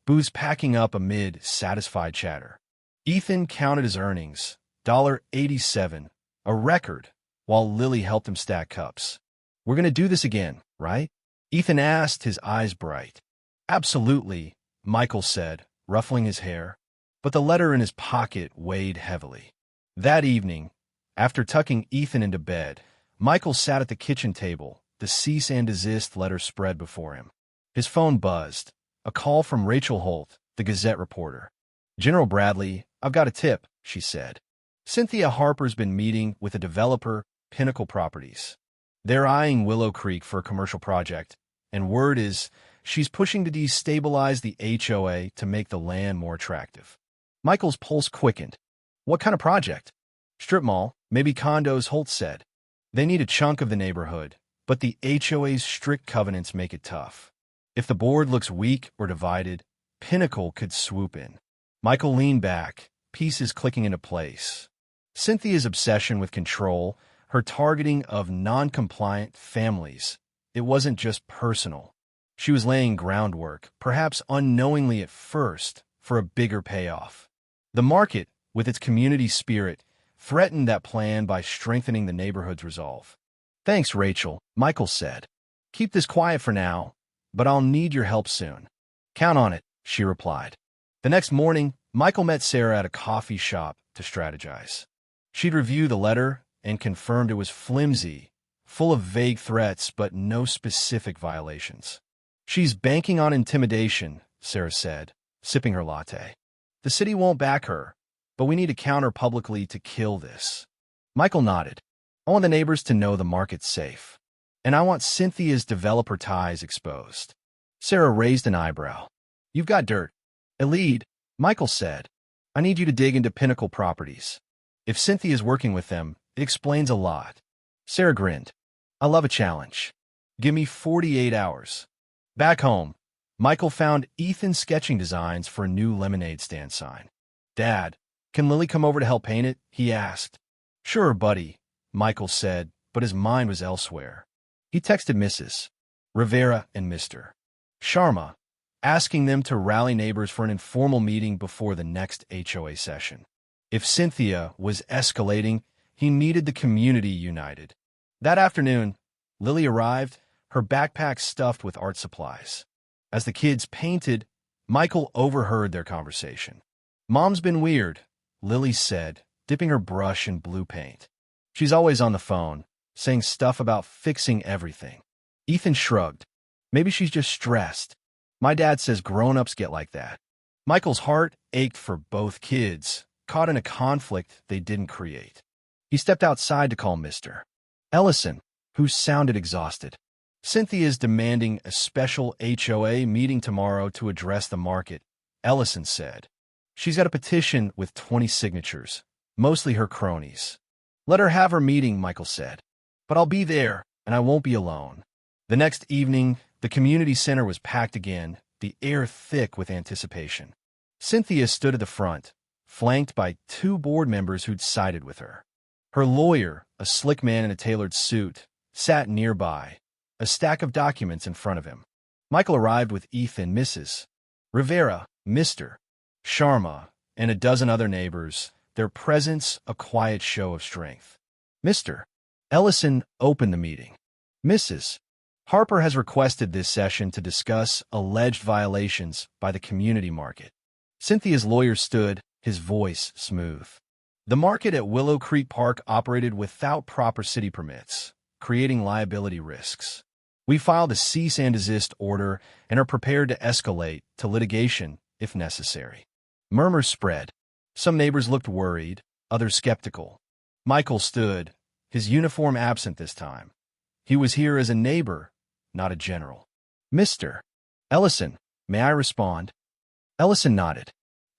[SPEAKER 1] booths packing up amid satisfied chatter. Ethan counted his earnings, $87, a record, while Lily helped him stack cups. "We're going to do this again, right?" Ethan asked, his eyes bright. "Absolutely," Michael said, ruffling his hair, but the letter in his pocket weighed heavily. That evening, after tucking Ethan into bed, Michael sat at the kitchen table, the cease and desist letter spread before him. His phone buzzed, a call from Rachel Holt, the Gazette reporter. "General Bradley, I've got a tip," she said. "Cynthia Harper's been meeting with a developer, Pinnacle Properties. They're eyeing Willow Creek for a commercial project, and word is she's pushing to destabilize the HOA to make the land more attractive." Michael's pulse quickened. "What kind of project?" "Strip mall, maybe condos," Holt said. "They need a chunk of the neighborhood, but the HOA's strict covenants make it tough. If the board looks weak or divided, Pinnacle could swoop in." Michael leaned back, pieces clicking into place. Cynthia's obsession with control, her targeting of non-compliant families, it wasn't just personal. She was laying groundwork, perhaps unknowingly at first, for a bigger payoff. The market, with its community spirit, threatened that plan by strengthening the neighborhood's resolve. "Thanks, Rachel," Michael said. "Keep this quiet for now, but I'll need your help soon." "Count on it," she replied. The next morning, Michael met Sarah at a coffee shop to strategize. She'd reviewed the letter and confirmed it was flimsy, full of vague threats but no specific violations. "She's banking on intimidation," Sarah said, sipping her latte. "The city won't back her, but we need to counter publicly to kill this." Michael nodded. "I want the neighbors to know the market's safe. And I want Cynthia's developer ties exposed." Sarah raised an eyebrow. "You've got dirt." "A lead," Michael said. "I need you to dig into Pinnacle Properties. If Cynthia's working with them, it explains a lot." Sarah grinned. "I love a challenge. Give me 48 hours. Back home, Michael found Ethan sketching designs for a new lemonade stand sign. "Dad, can Lily come over to help paint it?" he asked. "Sure, buddy," Michael said, but his mind was elsewhere. He texted Mrs. Rivera and Mr. Sharma, asking them to rally neighbors for an informal meeting before the next HOA session. If Cynthia was escalating, he needed the community united. That afternoon, Lily arrived, her backpack stuffed with art supplies. As the kids painted, Michael overheard their conversation. "Mom's been weird," Lily said, dipping her brush in blue paint. "She's always on the phone, saying stuff about fixing everything." Ethan shrugged. "Maybe she's just stressed. My dad says grown-ups get like that." Michael's heart ached for both kids, caught in a conflict they didn't create. He stepped outside to call Mr. Ellison, who sounded exhausted. "Cynthia's demanding a special HOA meeting tomorrow to address the market," Ellison said. "She's got a petition with 20 signatures, mostly her cronies." "Let her have her meeting," Michael said. "But I'll be there, and I won't be alone." The next evening, the community center was packed again, the air thick with anticipation. Cynthia stood at the front, flanked by 2 board members who'd sided with her. Her lawyer, a slick man in a tailored suit, sat nearby, a stack of documents in front of him. Michael arrived with Ethan, Mrs. Rivera, Mr. Sharma, and a dozen other neighbors, their presence a quiet show of strength. Mr. Ellison opened the meeting. "Mrs. Harper has requested this session to discuss alleged violations by the community market." Cynthia's lawyer stood, his voice smooth. "The market at Willow Creek Park operated without proper city permits, creating liability risks. We filed a cease and desist order and are prepared to escalate to litigation if necessary." Murmurs spread. Some neighbors looked worried, others skeptical. Michael stood, his uniform absent this time. He was here as a neighbor, not a general. "Mr. Ellison, may I respond?" Ellison nodded.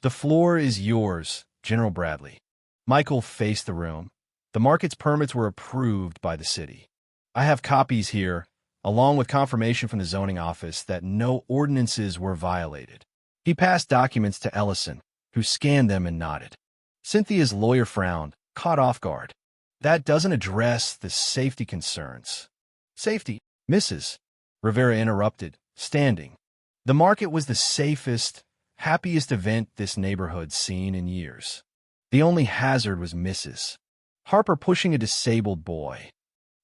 [SPEAKER 1] "The floor is yours, General Bradley." Michael faced the room. "The market's permits were approved by the city. I have copies here, along with confirmation from the zoning office that no ordinances were violated." He passed documents to Ellison, who scanned them and nodded. Cynthia's lawyer frowned, caught off guard. "That doesn't address the safety concerns." "Safety?" Mrs. Rivera interrupted, standing. "The market was the safest, happiest event this neighborhood's seen in years. The only hazard was Mrs. Harper pushing a disabled boy."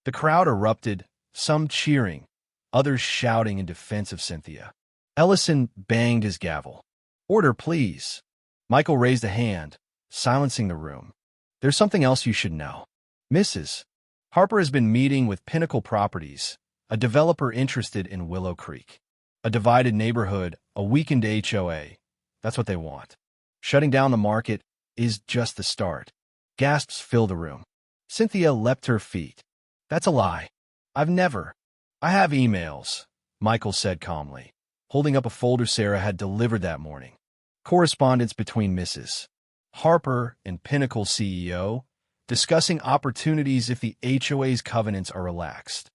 [SPEAKER 1] The crowd erupted, some cheering, others shouting in defense of Cynthia. Ellison banged his gavel. "Order, please." Michael raised a hand, silencing the room. "There's something else you should know. Mrs. Harper has been meeting with Pinnacle Properties, a developer interested in Willow Creek. A divided neighborhood, a weakened HOA. That's what they want. Shutting down the market is just the start." Gasps filled the room. Cynthia leapt to her feet. "That's a lie. I've never." "I have emails," Michael said calmly, holding up a folder Sarah had delivered that morning. Correspondence between Mrs. Harper and Pinnacle CEO, discussing opportunities if the HOA's covenants are relaxed.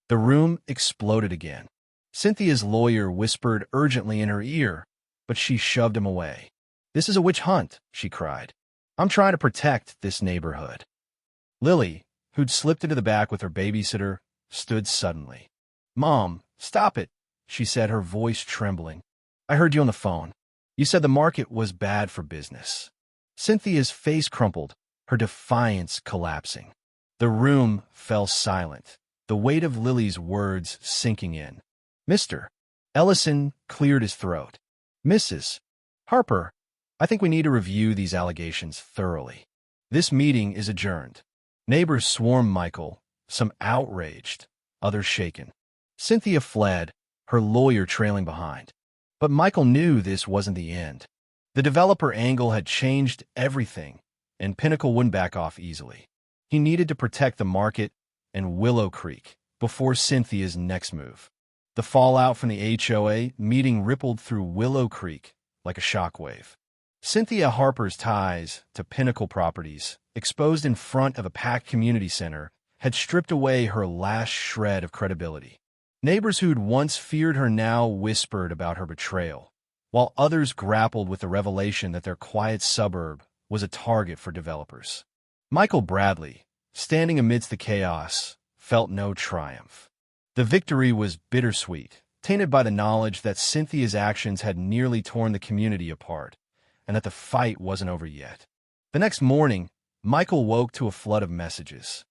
[SPEAKER 1] The room exploded again. Cynthia's lawyer whispered urgently in her ear, but she shoved him away. "This is a witch hunt," she cried. "I'm trying to protect this neighborhood." Lily, who'd slipped into the back with her babysitter, stood suddenly. "Mom, stop it," she said, her voice trembling. "I heard you on the phone. You said the market was bad for business." Cynthia's face crumpled, her defiance collapsing. The room fell silent, the weight of Lily's words sinking in. "Mr. Ellison cleared his throat. "Mrs. Harper, I think we need to review these allegations thoroughly. This meeting is adjourned." Neighbors swarmed Michael, some outraged, others shaken. Cynthia fled, her lawyer trailing behind. But Michael knew this wasn't the end. The developer angle had changed everything, and Pinnacle wouldn't back off easily. He needed to protect the market and Willow Creek before Cynthia's next move. The fallout from the HOA meeting rippled through Willow Creek like a shockwave. Cynthia Harper's ties to Pinnacle Properties, exposed in front of a packed community center, had stripped away her last shred of credibility. Neighbors who'd once feared her now whispered about her betrayal, while others grappled with the revelation that their quiet suburb was a target for developers. Michael Bradley, standing amidst the chaos, felt no triumph. The victory was bittersweet, tainted by the knowledge that Cynthia's actions had nearly torn the community apart, and that the fight wasn't over yet. The next morning, Michael woke to a flood of messages.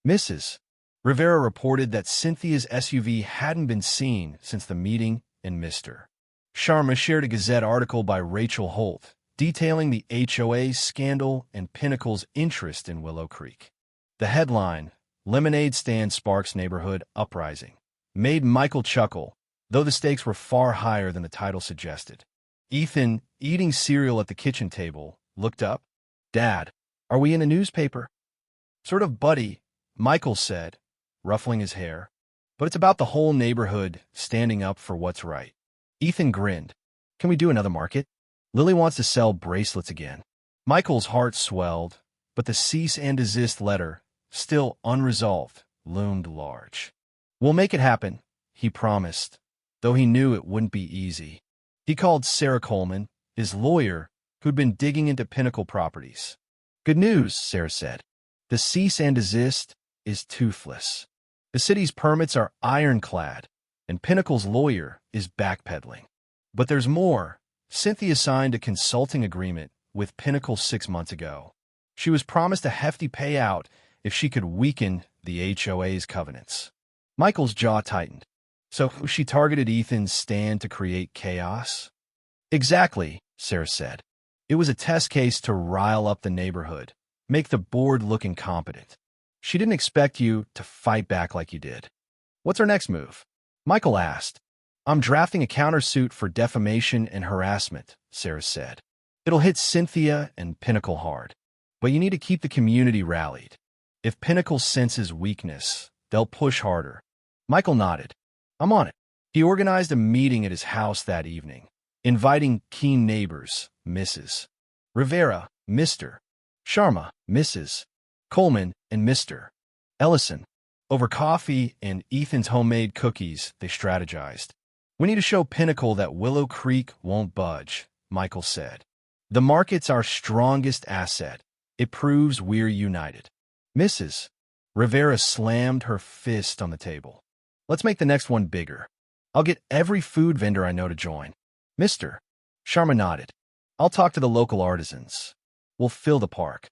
[SPEAKER 1] Mrs. Rivera reported that Cynthia's SUV hadn't been seen since the meeting, and Mr. Sharma shared a Gazette article by Rachel Holt, detailing the HOA scandal and Pinnacle's interest in Willow Creek. The headline, "Lemonade Stand Sparks Neighborhood Uprising," made Michael chuckle, though the stakes were far higher than the title suggested. Ethan, eating cereal at the kitchen table, looked up. "Dad, are we in a newspaper?" "Sort of, buddy," Michael said, ruffling his hair. "But it's about the whole neighborhood standing up for what's right." Ethan grinned. "Can we do another market? Lily wants to sell bracelets again." Michael's heart swelled, but the cease and desist letter, still unresolved, loomed large. "We'll make it happen," he promised, though he knew it wouldn't be easy. He called Sarah Coleman, his lawyer, who'd been digging into Pinnacle Properties. "Good news," Sarah said. "The cease and desist is toothless. The city's permits are ironclad, and Pinnacle's lawyer is backpedaling. But there's more. Cynthia signed a consulting agreement with Pinnacle 6 months ago. She was promised a hefty payout if she could weaken the HOA's covenants." Michael's jaw tightened. So she targeted Ethan's stand to create chaos? "Exactly," Sarah said. "It was a test case to rile up the neighborhood, make the board look incompetent. She didn't expect you to fight back like you did." "What's our next move?" Michael asked. "I'm drafting a countersuit for defamation and harassment," Sarah said. "It'll hit Cynthia and Pinnacle hard. But you need to keep the community rallied. If Pinnacle senses weakness, they'll push harder." Michael nodded. "I'm on it." He organized a meeting at his house that evening, inviting keen neighbors, Mrs. Rivera, Mr. Sharma, Mrs. Coleman, and Mr. Ellison. Over coffee and Ethan's homemade cookies, they strategized. "We need to show Pinnacle that Willow Creek won't budge," Michael said. "The market's our strongest asset. It proves we're united." Mrs. Rivera slammed her fist on the table. "Let's make the next one bigger. I'll get every food vendor I know to join." Mr. Sharma nodded. "I'll talk to the local artisans. We'll fill the park."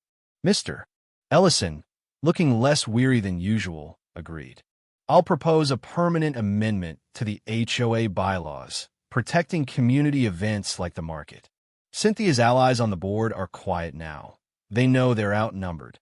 [SPEAKER 1] Mr. Ellison, looking less weary than usual, agreed. "I'll propose a permanent amendment to the HOA bylaws, protecting community events like the market." Cynthia's allies on the board are quiet now. They know they're outnumbered.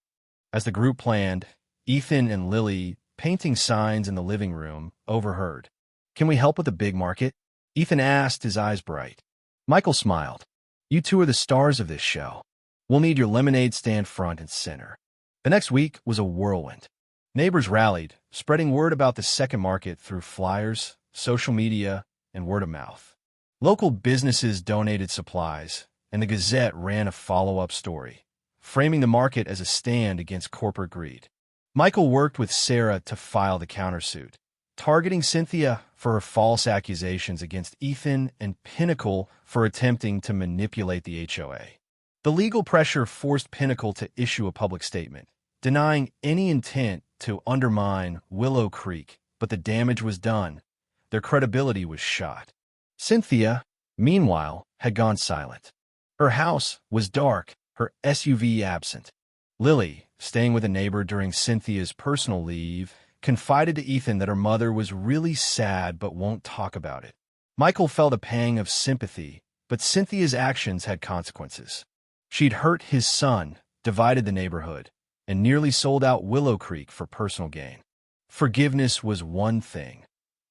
[SPEAKER 1] As the group planned, Ethan and Lily, painting signs in the living room, overheard. "Can we help with the big market?" Ethan asked, his eyes bright. Michael smiled. "You two are the stars of this show. We'll need your lemonade stand front and center." The next week was a whirlwind. Neighbors rallied, spreading word about the second market through flyers, social media, and word of mouth. Local businesses donated supplies, and the Gazette ran a follow-up story, framing the market as a stand against corporate greed. Michael worked with Sarah to file the countersuit, targeting Cynthia for her false accusations against Ethan and Pinnacle for attempting to manipulate the HOA. The legal pressure forced Pinnacle to issue a public statement, denying any intent to undermine Willow Creek, but the damage was done. Their credibility was shot. Cynthia, meanwhile, had gone silent. Her house was dark, her SUV absent. Lily, staying with a neighbor during Cynthia's personal leave, confided to Ethan that her mother was really sad but won't talk about it. Michael felt a pang of sympathy, but Cynthia's actions had consequences. She'd hurt his son, divided the neighborhood, and nearly sold out Willow Creek for personal gain. Forgiveness was one thing.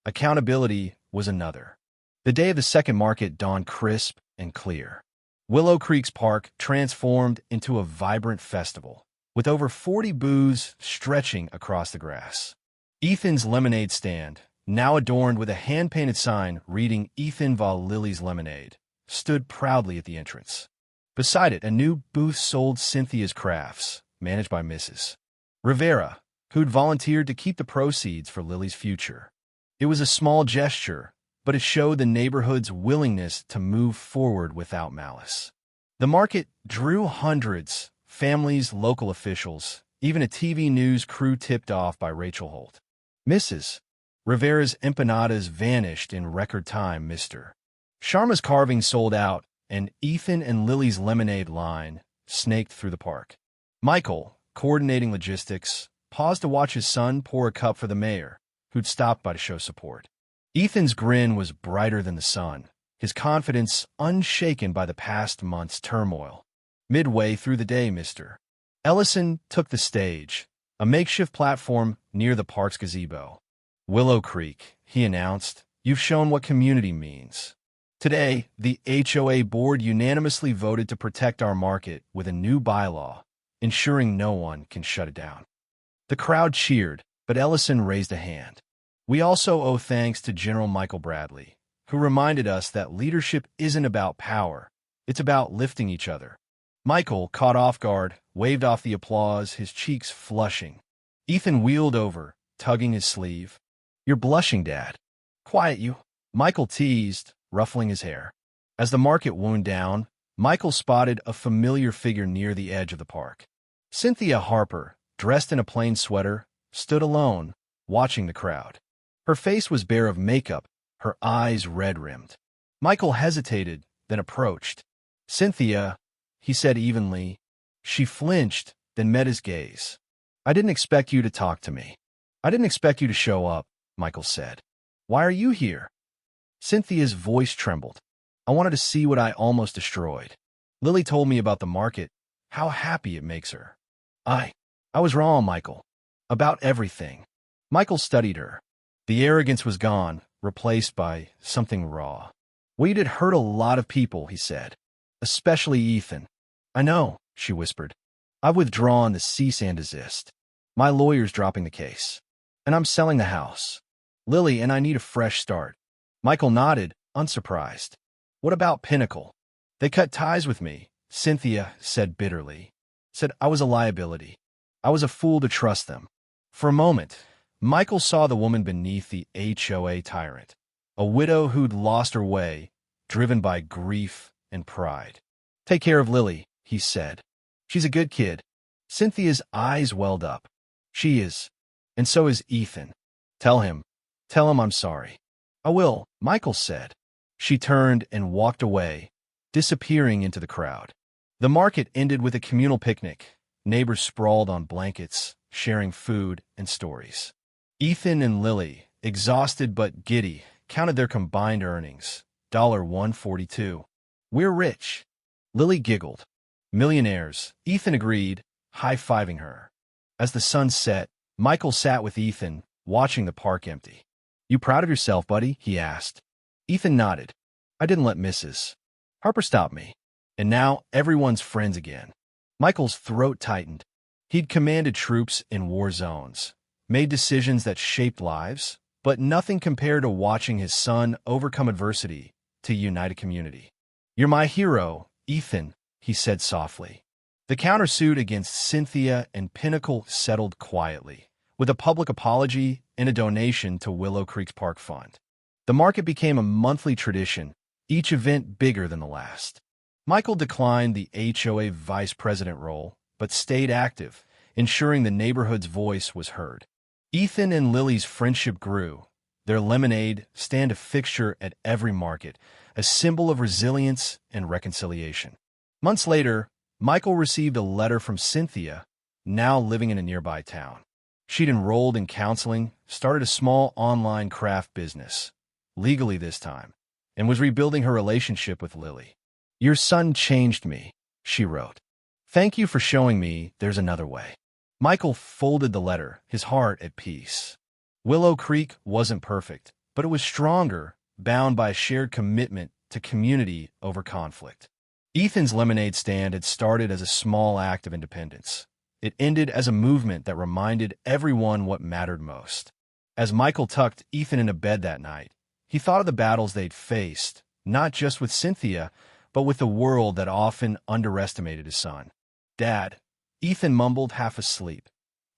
[SPEAKER 1] Accountability was another. The day of the second market dawned crisp and clear. Willow Creek's park transformed into a vibrant festival, with over 40 booths stretching across the grass. Ethan's lemonade stand, now adorned with a hand-painted sign reading Ethan Val Lily's Lemonade, stood proudly at the entrance. Beside it, a new booth sold Cynthia's crafts, managed by Mrs. Rivera, who'd volunteered to keep the proceeds for Lily's future. It was a small gesture, but it showed the neighborhood's willingness to move forward without malice. The market drew hundreds, families, local officials, even a TV news crew tipped off by Rachel Holt. Mrs. Rivera's empanadas vanished in record time. Mr. Sharma's carving sold out, and Ethan and Lily's lemonade line snaked through the park. Michael, coordinating logistics, paused to watch his son pour a cup for the mayor, who'd stopped by to show support. Ethan's grin was brighter than the sun, his confidence unshaken by the past month's turmoil. Midway through the day, Mr. Ellison took the stage, a makeshift platform near the park's gazebo. "Willow Creek," he announced, "you've shown what community means." Today, the HOA board unanimously voted to protect our market with a new bylaw, ensuring no one can shut it down. The crowd cheered, but Ellison raised a hand. "We also owe thanks to General Michael Bradley, who reminded us that leadership isn't about power, it's about lifting each other." Michael, caught off guard, waved off the applause, his cheeks flushing. Ethan wheeled over, tugging his sleeve. "You're blushing, Dad." "Quiet you," Michael teased, ruffling his hair. As the market wound down, Michael spotted a familiar figure near the edge of the park. Cynthia Harper, dressed in a plain sweater, stood alone, watching the crowd. Her face was bare of makeup, her eyes red-rimmed. Michael hesitated, then approached. "Cynthia," he said evenly. She flinched, then met his gaze. "I didn't expect you to talk to me. I didn't expect you to show up," Michael said. "Why are you here?" Cynthia's voice trembled. "I wanted to see what I almost destroyed. Lily told me about the market, how happy it makes her." I was wrong, Michael. About everything." Michael studied her. The arrogance was gone, replaced by something raw. "We did hurt a lot of people," he said. "Especially Ethan." "I know," she whispered. "I've withdrawn the cease and desist. My lawyer's dropping the case. And I'm selling the house. Lily and I need a fresh start." Michael nodded, unsurprised. "What about Pinnacle?" "They cut ties with me," Cynthia said bitterly. "Said I was a liability. I was a fool to trust them." For a moment, Michael saw the woman beneath the HOA tyrant, a widow who'd lost her way, driven by grief and pride. "Take care of Lily," he said. "She's a good kid." Cynthia's eyes welled up. "She is. And so is Ethan. Tell him I'm sorry." "I will," Michael said. She turned and walked away, disappearing into the crowd. The market ended with a communal picnic. Neighbors sprawled on blankets, sharing food and stories. Ethan and Lily, exhausted but giddy, counted their combined earnings, $142. "We're rich." Lily giggled. "Millionaires," Ethan agreed, high-fiving her. As the sun set, Michael sat with Ethan, watching the park empty. "You proud of yourself, buddy?" he asked. Ethan nodded. "I didn't let Mrs. Harper stop me. And now everyone's friends again." Michael's throat tightened. He'd commanded troops in war zones, made decisions that shaped lives, but nothing compared to watching his son overcome adversity to unite a community. "You're my hero, Ethan," he said softly. The countersuit against Cynthia and Pinnacle settled quietly, with a public apology and a donation to Willow Creek's Park Fund. The market became a monthly tradition, each event bigger than the last. Michael declined the HOA vice president role, but stayed active, ensuring the neighborhood's voice was heard. Ethan and Lily's friendship grew, their lemonade stand a fixture at every market, a symbol of resilience and reconciliation. Months later, Michael received a letter from Cynthia, now living in a nearby town. She'd enrolled in counseling, started a small online craft business, legally this time, and was rebuilding her relationship with Lily. "Your son changed me," she wrote. "Thank you for showing me there's another way." Michael folded the letter, his heart at peace. Willow Creek wasn't perfect, but it was stronger, bound by a shared commitment to community over conflict. Ethan's lemonade stand had started as a small act of independence. It ended as a movement that reminded everyone what mattered most. As Michael tucked Ethan into bed that night, he thought of the battles they'd faced, not just with Cynthia, but with the world that often underestimated his son. "Dad," Ethan mumbled, half asleep,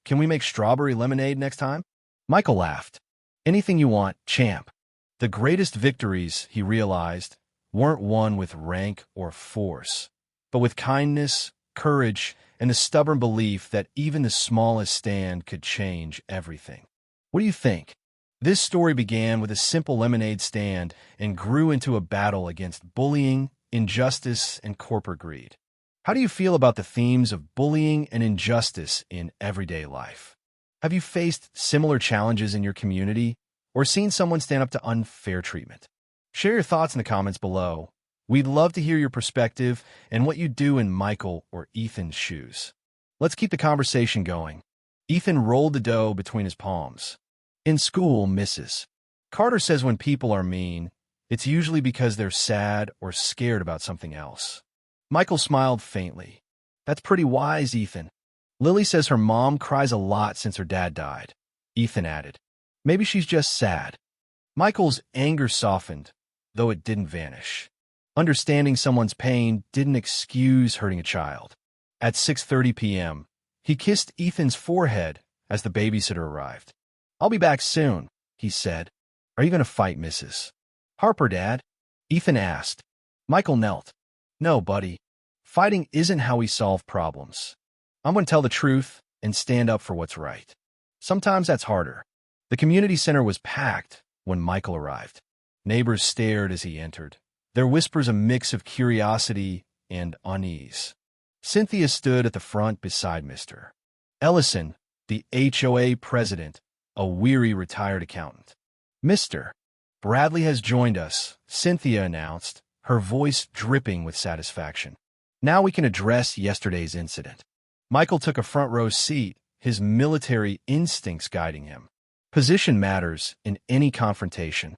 [SPEAKER 1] "can we make strawberry lemonade next time?" Michael laughed. "Anything you want, champ." The greatest victories, he realized, weren't won with rank or force, but with kindness, courage, and the stubborn belief that even the smallest stand could change everything. What do you think? This story began with a simple lemonade stand and grew into a battle against bullying, injustice, and corporate greed. How do you feel about the themes of bullying and injustice in everyday life? Have you faced similar challenges in your community or seen someone stand up to unfair treatment? Share your thoughts in the comments below. We'd love to hear your perspective and what you do in Michael or Ethan's shoes. Let's keep the conversation going. Ethan rolled the dough between his palms. "In school, Mrs. Carter says when people are mean, it's usually because they're sad or scared about something else." Michael smiled faintly. "That's pretty wise, Ethan." "Lily says her mom cries a lot since her dad died," Ethan added. "Maybe she's just sad." Michael's anger softened, though it didn't vanish. Understanding someone's pain didn't excuse hurting a child. At 6:30 p.m., he kissed Ethan's forehead as the babysitter arrived. "I'll be back soon," he said. "Are you going to fight Mrs. Harper, Dad?" Ethan asked. Michael knelt. "No, buddy. Fighting isn't how we solve problems. I'm going to tell the truth and stand up for what's right. Sometimes that's harder." The community center was packed when Michael arrived. Neighbors stared as he entered, their whispers a mix of curiosity and unease. Cynthia stood at the front beside Mr. Ellison, the HOA president, a weary retired accountant. "Mr. Bradley has joined us," Cynthia announced, her voice dripping with satisfaction. "Now we can address yesterday's incident." Michael took a front row seat, his military instincts guiding him. Position matters in any confrontation.